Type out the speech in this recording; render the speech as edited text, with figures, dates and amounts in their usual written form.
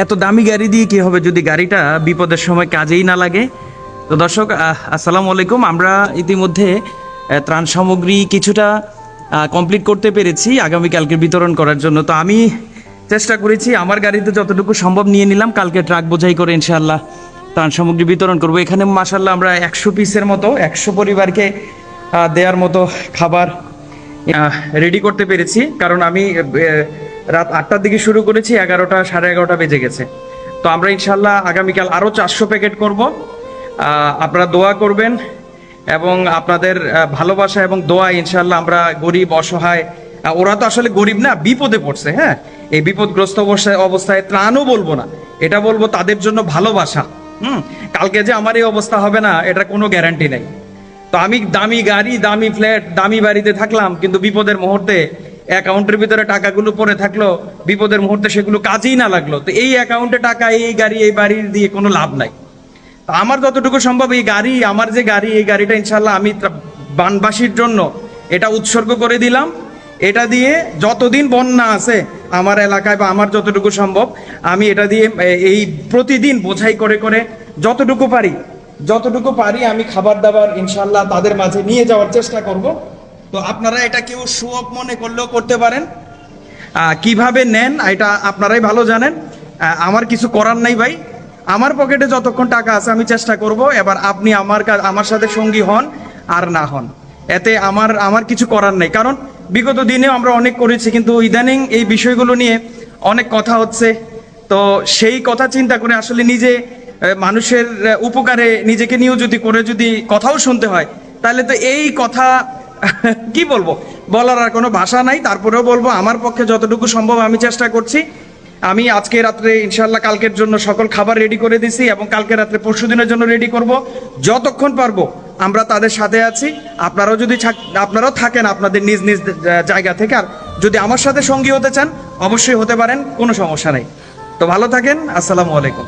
এত দামি গাড়ি দিয়ে কি হবে যদি গাড়িটা বিপদের সময় কাজেই না লাগে। তো দর্শক আসসালামু আলাইকুম। আমরা ইতিমধ্যে ত্রাণ সামগ্রী কিছুটা কমপ্লিট করতে পেরেছি আগামীকালকে বিতরণ করার জন্য। তো আমি চেষ্টা করেছি আমার গাড়িতে যতটুকু সম্ভব নিয়ে নিলাম, কালকে ট্রাক বোঝাই করে ইনশাআল্লাহ ত্রাণ সামগ্রী বিতরণ করব। এখানে মাশাআল্লাহ আমরা 100 পিসের মতো 100 পরিবারকে দেওয়ার মতো খাবার রেডি করতে পেরেছি। কারণ আমি রাত 8টার দিকে শুরু করেছি, 11টা 11:30 বেজে গেছে। তো আমরা ইনশাআল্লাহ আগামীকাল আরও 400 প্যাকেট করব। আপনারা দোয়া করবেন এবং আপনাদের ভালোবাসা এবং দোয়া ইনশাআল্লাহ আমরা গরিব অসহায়, ওরা তো আসলে গরিব না, বিপদে পড়ছে। হ্যাঁ, এই বিপদগ্রস্ত অবস্থায় ত্রাণও বলবো না, এটা বলবো তাদের জন্য ভালোবাসা। কালকে যে আমার এই অবস্থা হবে না এটার কোনো গ্যারান্টি নেই। তো আমি দামি গাড়ি, দামি ফ্ল্যাট, দামি বাড়িতে থাকলাম, কিন্তু বিপদের মুহূর্তে অ্যাকাউন্টের ভিতরে টাকাগুলো পড়ে থাকলো, বিপদের মুহূর্তে সেগুলো কাজেই না লাগলো। তো এই অ্যাকাউন্টে টাকা, এই গাড়ি, এই বাড়ির দিয়ে কোনো লাভ নাই। তো আমার যতটুকু সম্ভব এই গাড়ি, আমার যে গাড়ি, এই গাড়িটা ইনশাল্লাহ আমি বানবাসীর জন্য এটা উৎসর্গ করে দিলাম। এটা দিয়ে যতদিন বন্যা আছে আমার এলাকায় বা আমার যতটুকু সম্ভব আমি এটা দিয়ে এই প্রতিদিন বোঝাই করে করে যতটুকু পারি আমি খাবার দাবার ইনশাল্লাহ তাদের মাঝে নিয়ে যাওয়ার চেষ্টা করব। তো আপনারা এটা কেউ শো অফ মনে করলেও করতে পারেন, কিভাবে নেন এটা আপনারাই ভালো জানেন। আমার কিছু করার নাই ভাই, আমার পকেটে যতক্ষণ টাকা আছে আমি চেষ্টা করব। এবার আপনি আমার সাথে সঙ্গী হন আর না হন, এতে আমার কিছু করার নেই। কারণ বিগত দিনেও আমরা অনেক করেছি, কিন্তু ইদানিং এই বিষয়গুলো নিয়ে অনেক কথা হচ্ছে। তো সেই কথা চিন্তা করে আসলে নিজে মানুষের উপকারে নিজেকে নিয়েও যদি কথাও শুনতে হয়, তাহলে তো এই কথা কি বলবো, বলার আর কোনো ভাষা নাই। তারপরেও বলবো আমার পক্ষে যতটুকু সম্ভব আমি চেষ্টা করছি। আমি আজকে রাত্রে ইনশাল্লাহ কালকের জন্য সকল খাবার রেডি করে দিছি এবং কালকে রাত্রে পরশুদিনের জন্য রেডি করব। যতক্ষণ পারবো আমরা তাদের সাথে আছি। আপনারাও থাকেন আপনাদের নিজ নিজ জায়গা থেকে। আর যদি আমার সাথে সঙ্গী হতে চান অবশ্যই হতে পারেন, কোনো সমস্যা নেই। তো ভালো থাকেন, আসসালামু আলাইকুম।